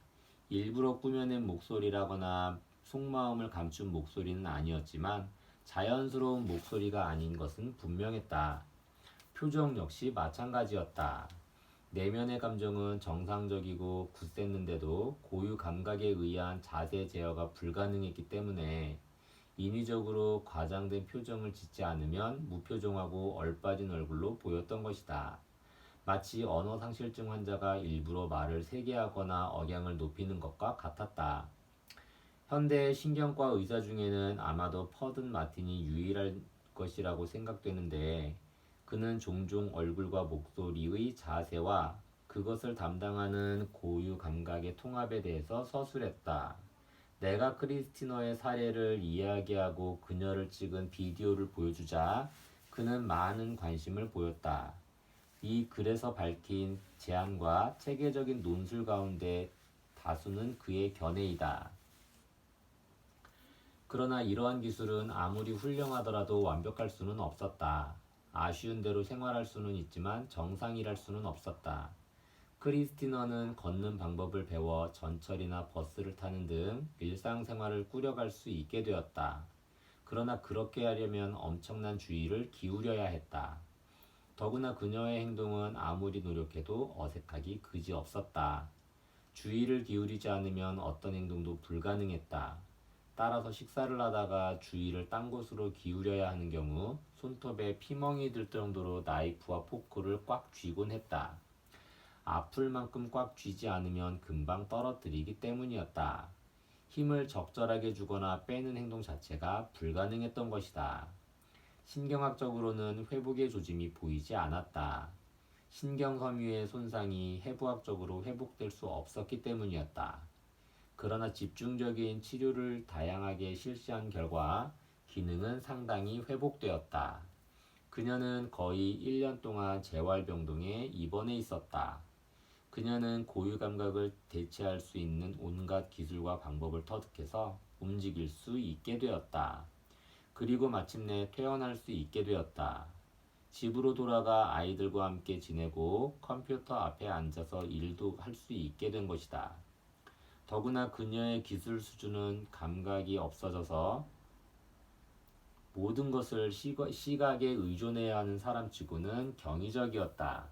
일부러 꾸며낸 목소리라거나 속마음을 감춘 목소리는 아니었지만 자연스러운 목소리가 아닌 것은 분명했다. 표정 역시 마찬가지였다. 내면의 감정은 정상적이고 굳셌는데도 고유 감각에 의한 자세 제어가 불가능했기 때문에 인위적으로 과장된 표정을 짓지 않으면 무표정하고 얼빠진 얼굴로 보였던 것이다. 마치 언어상실증 환자가 일부러 말을 세게 하거나 억양을 높이는 것과 같았다. 현대 신경과 의사 중에는 아마도 퍼든 마틴이 유일할 것이라고 생각되는데 그는 종종 얼굴과 목소리의 자세와 그것을 담당하는 고유 감각의 통합에 대해서 서술했다. 내가 크리스티너의 사례를 이야기하고 그녀를 찍은 비디오를 보여주자 그는 많은 관심을 보였다. 이 글에서 밝힌 제안과 체계적인 논술 가운데 다수는 그의 견해이다. 그러나 이러한 기술은 아무리 훌륭하더라도 완벽할 수는 없었다. 아쉬운 대로 생활할 수는 있지만 정상이랄 수는 없었다. 크리스티너는 걷는 방법을 배워 전철이나 버스를 타는 등 일상생활을 꾸려갈 수 있게 되었다. 그러나 그렇게 하려면 엄청난 주의를 기울여야 했다. 더구나 그녀의 행동은 아무리 노력해도 어색하기 그지없었다. 주의를 기울이지 않으면 어떤 행동도 불가능했다. 따라서 식사를 하다가 주의를 딴 곳으로 기울여야 하는 경우 손톱에 피멍이 들 정도로 나이프와 포크를 꽉 쥐곤 했다. 아플 만큼 꽉 쥐지 않으면 금방 떨어뜨리기 때문이었다. 힘을 적절하게 주거나 빼는 행동 자체가 불가능했던 것이다. 신경학적으로는 회복의 조짐이 보이지 않았다. 신경섬유의 손상이 해부학적으로 회복될 수 없었기 때문이었다. 그러나 집중적인 치료를 다양하게 실시한 결과 기능은 상당히 회복되었다. 그녀는 거의 1년 동안 재활병동에 입원해 있었다. 그녀는 고유 감각을 대체할 수 있는 온갖 기술과 방법을 터득해서 움직일 수 있게 되었다. 그리고 마침내 퇴원할 수 있게 되었다. 집으로 돌아가 아이들과 함께 지내고 컴퓨터 앞에 앉아서 일도 할 수 있게 된 것이다. 더구나 그녀의 기술 수준은 감각이 없어져서 모든 것을 시각에 의존해야 하는 사람치고는 경이적이었다.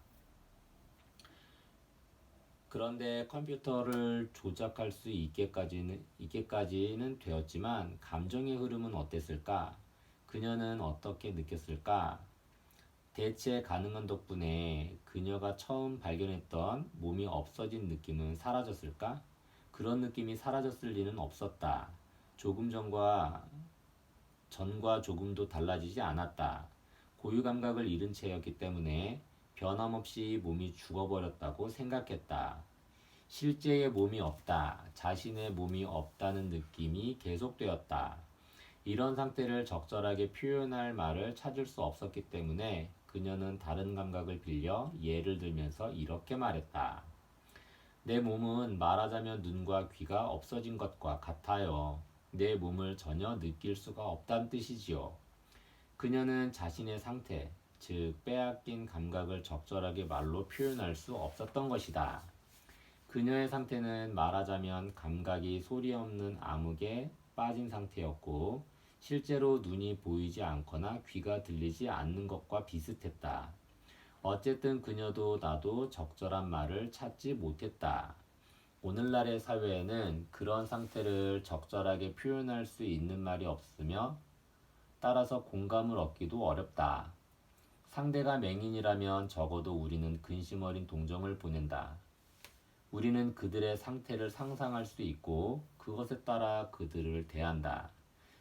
그런데 컴퓨터를 조작할 수 있게까지는 되었지만 감정의 흐름은 어땠을까? 그녀는 어떻게 느꼈을까? 대체 가능한 덕분에 그녀가 처음 발견했던 몸이 없어진 느낌은 사라졌을까? 그런 느낌이 사라졌을 리는 없었다. 조금 전과 조금도 달라지지 않았다. 고유 감각을 잃은 채였기 때문에 변함없이 몸이 죽어버렸다고 생각했다. 실제의 몸이 없다. 자신의 몸이 없다는 느낌이 계속되었다. 이런 상태를 적절하게 표현할 말을 찾을 수 없었기 때문에 그녀는 다른 감각을 빌려 예를 들면서 이렇게 말했다. 내 몸은 말하자면 눈과 귀가 없어진 것과 같아요. 내 몸을 전혀 느낄 수가 없다는 뜻이지요. 그녀는 자신의 상태, 즉 빼앗긴 감각을 적절하게 말로 표현할 수 없었던 것이다. 그녀의 상태는 말하자면 감각이 소리 없는 암흑에 빠진 상태였고 실제로 눈이 보이지 않거나 귀가 들리지 않는 것과 비슷했다. 어쨌든 그녀도 나도 적절한 말을 찾지 못했다. 오늘날의 사회에는 그런 상태를 적절하게 표현할 수 있는 말이 없으며 따라서 공감을 얻기도 어렵다. 상대가 맹인이라면 적어도 우리는 근심 어린 동정을 보낸다. 우리는 그들의 상태를 상상할 수 있고 그것에 따라 그들을 대한다.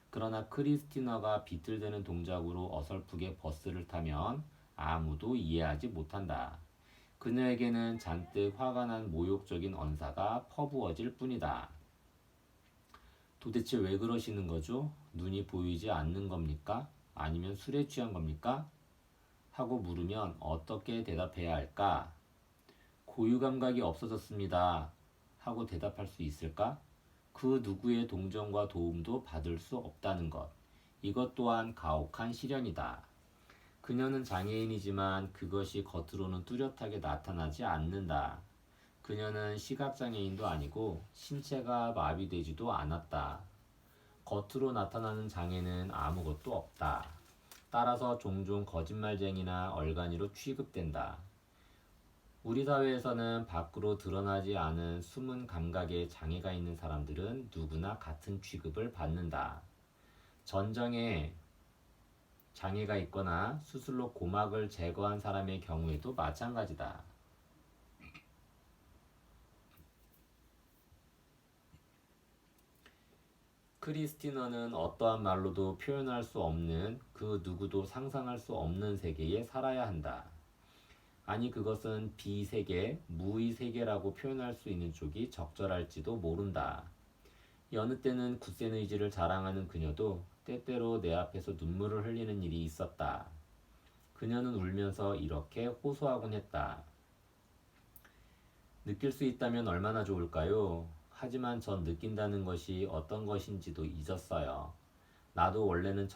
그러나 크리스티너가 비틀대는 동작으로 어설프게 버스를 타면 아무도 이해하지 못한다. 그녀에게는 잔뜩 화가 난 모욕적인 언사가 퍼부어질 뿐이다. 도대체 왜 그러시는 거죠? 눈이 보이지 않는 겁니까? 아니면 술에 취한 겁니까? 하고 물으면 어떻게 대답해야 할까? 고유 감각이 없어졌습니다. 하고 대답할 수 있을까? 그 누구의 동정과 도움도 받을 수 없다는 것. 이것 또한 가혹한 시련이다. 그녀는 장애인이지만 그것이 겉으로는 뚜렷하게 나타나지 않는다. 그녀는 시각장애인도 아니고 신체가 마비되지도 않았다. 겉으로 나타나는 장애는 아무것도 없다. 따라서 종종 거짓말쟁이나 얼간이로 취급된다. 우리 사회에서는 밖으로 드러나지 않은 숨은 감각에 장애가 있는 사람들은 누구나 같은 취급을 받는다. 전정에 장애가 있거나 수술로 고막을 제거한 사람의 경우에도 마찬가지다. 크리스티너는 어떠한 말로도 표현할 수 없는 그 누구도 상상할 수 없는 세계에 살아야 한다. 아니 그것은 비세계, 무의 세계라고 표현할 수 있는 쪽이 적절할지도 모른다. 여느 때는 굳센 의지를 자랑하는 그녀도 때때로 내 앞에서 눈물을 흘리는 일이 있었다. 그녀는 울면서 이렇게 호소하곤 했다. 느낄 수 있다면 얼마나 좋을까요? 하지만 전 느낀다는 것이 어떤 것인지도 잊었어요. 나도 원래는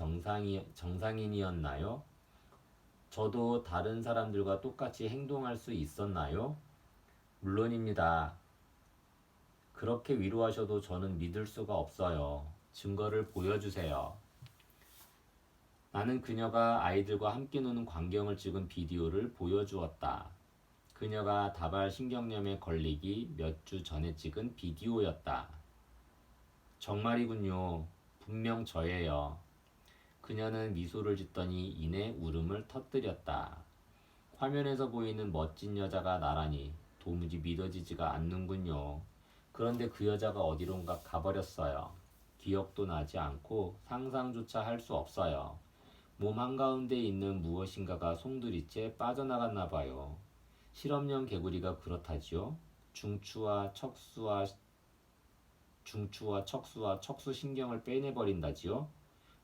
정상인이었나요? 저도 다른 사람들과 똑같이 행동할 수 있었나요? 물론입니다. 그렇게 위로하셔도 저는 믿을 수가 없어요. 증거를 보여주세요. 나는 그녀가 아이들과 함께 노는 광경을 찍은 비디오를 보여주었다. 그녀가 다발 신경염에 걸리기 몇 주 전에 찍은 비디오였다. 정말이군요. 분명 저예요. 그녀는 미소를 짓더니 이내 울음을 터뜨렸다. 화면에서 보이는 멋진 여자가 나라니 도무지 믿어지지가 않는군요. 그런데 그 여자가 어디론가 가버렸어요. 기억도 나지 않고 상상조차 할 수 없어요. 몸 한가운데 있는 무엇인가가 송두리째 빠져나갔나 봐요. 실험용 개구리가 그렇다지요. 중추와 척수와 척수신경을 빼내버린다지요.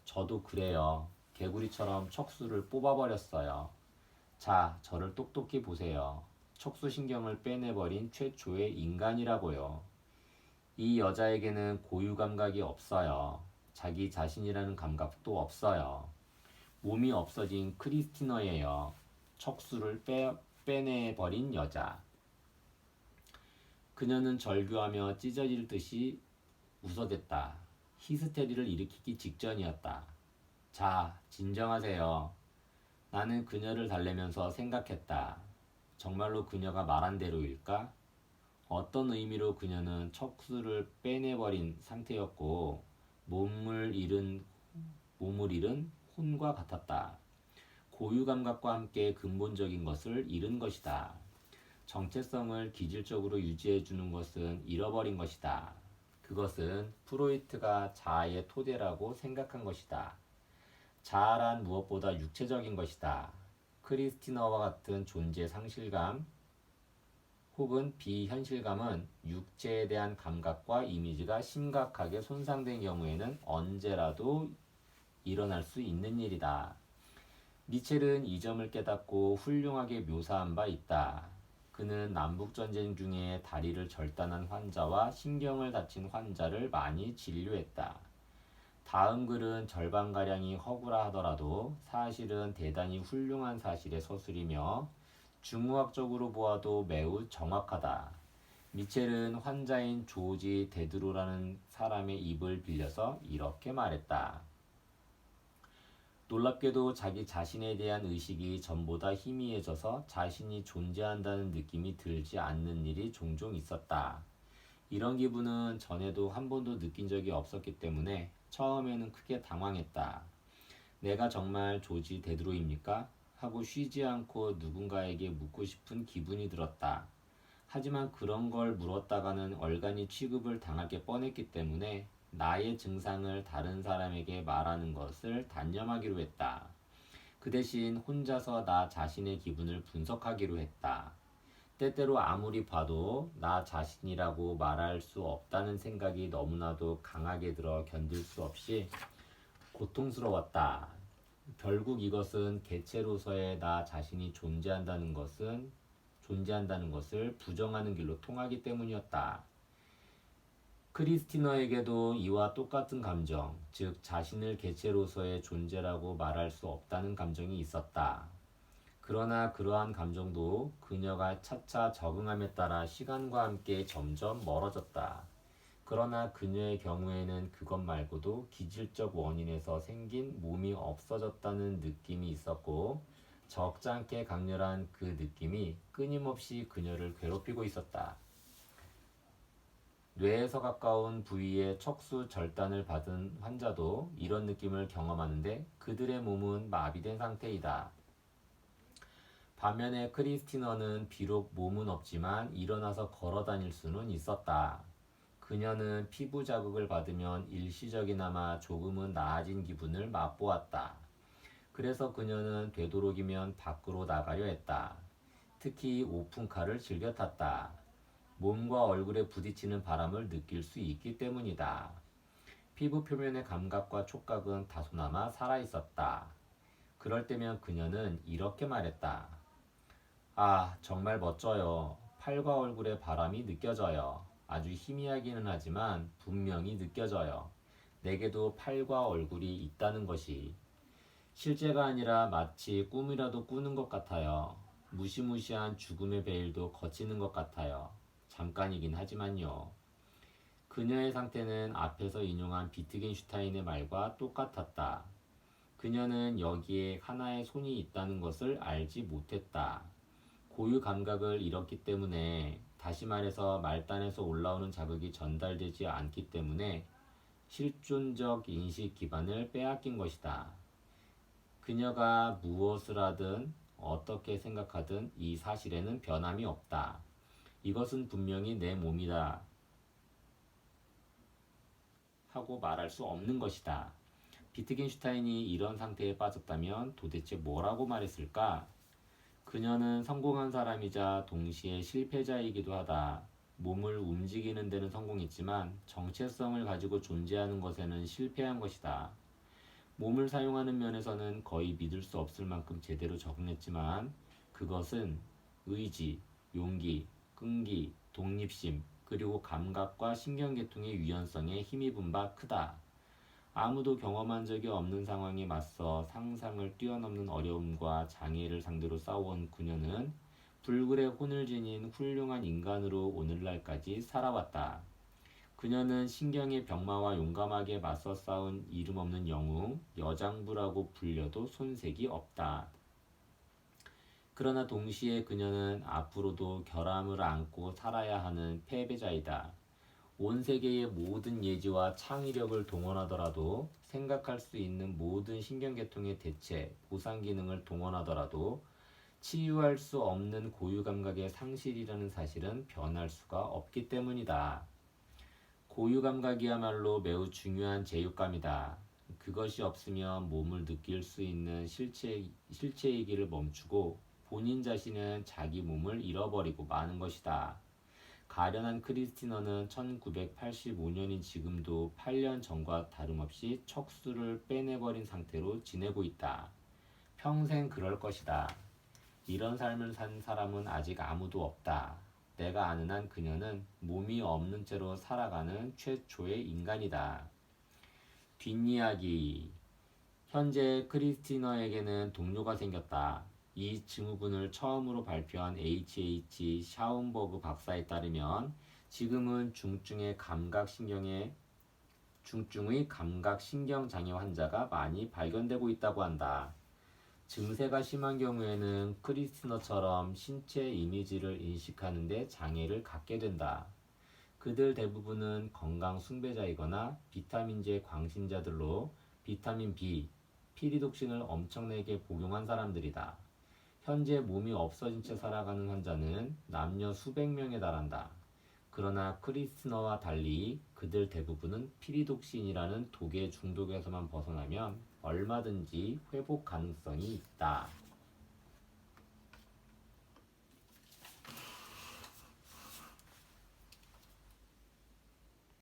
저도 그래요. 개구리처럼 척수를 뽑아버렸어요. 자, 저를 똑똑히 보세요. 척수신경을 빼내버린 최초의 인간이라고요. 이 여자에게는 고유 감각이 없어요. 자기 자신이라는 감각도 없어요. 몸이 없어진 크리스티너예요. 척수를 빼내버린 여자. 그녀는 절규하며 찢어질 듯이 웃어댔다. 히스테리를 일으키기 직전이었다. 자, 진정하세요. 나는 그녀를 달래면서 생각했다. 정말로 그녀가 말한 대로일까? 어떤 의미로 그녀는 척수를 빼내버린 상태였고 몸을 잃은 혼과 같았다. 고유 감각과 함께 근본적인 것을 잃은 것이다. 정체성을 기질적으로 유지해 주는 것은 잃어버린 것이다. 그것은 프로이트가 자아의 토대라고 생각한 것이다. 자아란 무엇보다 육체적인 것이다. 크리스티너와 같은 존재 상실감 혹은 비현실감은 육체에 대한 감각과 이미지가 심각하게 손상된 경우에는 언제라도 일어날 수 있는 일이다. 미첼은 이 점을 깨닫고 훌륭하게 묘사한 바 있다. 그는 남북전쟁 중에 다리를 절단한 환자와 신경을 다친 환자를 많이 진료했다. 다음 글은 절반가량이 허구라 하더라도 사실은 대단히 훌륭한 사실의 서술이며 중의학적으로 보아도 매우 정확하다. 미첼은 환자인 조지 데드로라는 사람의 입을 빌려서 이렇게 말했다. 놀랍게도 자기 자신에 대한 의식이 전보다 희미해져서 자신이 존재한다는 느낌이 들지 않는 일이 종종 있었다. 이런 기분은 전에도 한 번도 느낀 적이 없었기 때문에 처음에는 크게 당황했다. 내가 정말 조지 데드로입니까? 하고 쉬지 않고 누군가에게 묻고 싶은 기분이 들었다. 하지만 그런 걸 물었다가는 얼간히 취급을 당할 게 뻔했기 때문에 나의 증상을 다른 사람에게 말하는 것을 단념하기로 했다. 그 대신 혼자서 나 자신의 기분을 분석하기로 했다. 때때로 아무리 봐도 나 자신이라고 말할 수 없다는 생각이 너무나도 강하게 들어 견딜 수 없이 고통스러웠다. 결국 이것은 개체로서의 나 자신이 존재한다는 것을 부정하는 길로 통하기 때문이었다. 크리스티너에게도 이와 똑같은 감정, 즉 자신을 개체로서의 존재라고 말할 수 없다는 감정이 있었다. 그러나 그러한 감정도 그녀가 차차 적응함에 따라 시간과 함께 점점 멀어졌다. 그러나 그녀의 경우에는 그것 말고도 기질적 원인에서 생긴 몸이 없어졌다는 느낌이 있었고 적잖게 강렬한 그 느낌이 끊임없이 그녀를 괴롭히고 있었다. 뇌에서 가까운 부위의 척수 절단을 받은 환자도 이런 느낌을 경험하는데 그들의 몸은 마비된 상태이다. 반면에 크리스티너는 비록 몸은 없지만 일어나서 걸어 다닐 수는 있었다. 그녀는 피부 자극을 받으면 일시적이나마 조금은 나아진 기분을 맛보았다. 그래서 그녀는 되도록이면 밖으로 나가려 했다. 특히 오픈카를 즐겨 탔다. 몸과 얼굴에 부딪히는 바람을 느낄 수 있기 때문이다. 피부 표면의 감각과 촉각은 다소나마 살아있었다. 그럴 때면 그녀는 이렇게 말했다. 아, 정말 멋져요. 팔과 얼굴에 바람이 느껴져요. 아주 희미하기는 하지만 분명히 느껴져요. 내게도 팔과 얼굴이 있다는 것이. 실제가 아니라 마치 꿈이라도 꾸는 것 같아요. 무시무시한 죽음의 베일도 거치는 것 같아요. 잠깐이긴 하지만요. 그녀의 상태는 앞에서 인용한 비트겐슈타인의 말과 똑같았다. 그녀는 여기에 하나의 손이 있다는 것을 알지 못했다. 고유 감각을 잃었기 때문에, 다시 말해서 말단에서 올라오는 자극이 전달되지 않기 때문에 실존적 인식 기반을 빼앗긴 것이다. 그녀가 무엇을 하든 어떻게 생각하든 이 사실에는 변함이 없다. 이것은 분명히 내 몸이다 하고 말할 수 없는 것이다. 비트겐슈타인이 이런 상태에 빠졌다면 도대체 뭐라고 말했을까? 그녀는 성공한 사람이자 동시에 실패자이기도 하다. 몸을 움직이는 데는 성공했지만 정체성을 가지고 존재하는 것에는 실패한 것이다. 몸을 사용하는 면에서는 거의 믿을 수 없을 만큼 제대로 적응했지만 그것은 의지, 용기, 끈기, 독립심, 그리고 감각과 신경계통의 유연성에 힘입은 바 크다. 아무도 경험한 적이 없는 상황에 맞서 상상을 뛰어넘는 어려움과 장애를 상대로 싸워온 그녀는 불굴의 혼을 지닌 훌륭한 인간으로 오늘날까지 살아왔다. 그녀는 신경의 병마와 용감하게 맞서 싸운 이름 없는 영웅, 여장부라고 불려도 손색이 없다. 그러나 동시에 그녀는 앞으로도 결함을 안고 살아야 하는 패배자이다. 온 세계의 모든 예지와 창의력을 동원하더라도 생각할 수 있는 모든 신경계통의 대체, 보상 기능을 동원하더라도 치유할 수 없는 고유 감각의 상실이라는 사실은 변할 수가 없기 때문이다. 고유 감각이야말로 매우 중요한 제육감이다. 그것이 없으면 몸을 느낄 수 있는 실체의 길을 멈추고 본인 자신은 자기 몸을 잃어버리고 마는 것이다. 가련한 크리스티너는 1985년인 지금도 8년 전과 다름없이 척수를 빼내버린 상태로 지내고 있다. 평생 그럴 것이다. 이런 삶을 산 사람은 아직 아무도 없다. 내가 아는 한 그녀는 몸이 없는 채로 살아가는 최초의 인간이다. 뒷이야기. 현재 크리스티너에게는 동료가 생겼다. 이 증후군을 처음으로 발표한 H.H. 샤운버그 박사에 따르면 지금은 중증의 감각신경장애 환자가 많이 발견되고 있다고 한다. 증세가 심한 경우에는 크리스티너처럼 신체 이미지를 인식하는 데 장애를 갖게 된다. 그들 대부분은 건강 숭배자이거나 비타민제 광신자들로 비타민 B, 피리독신을 엄청나게 복용한 사람들이다. 현재 몸이 없어진 채 살아가는 환자는 남녀 수백 명에 달한다. 그러나 크리스티너와 달리 그들 대부분은 피리독신이라는 독의 중독에서만 벗어나면 얼마든지 회복 가능성이 있다.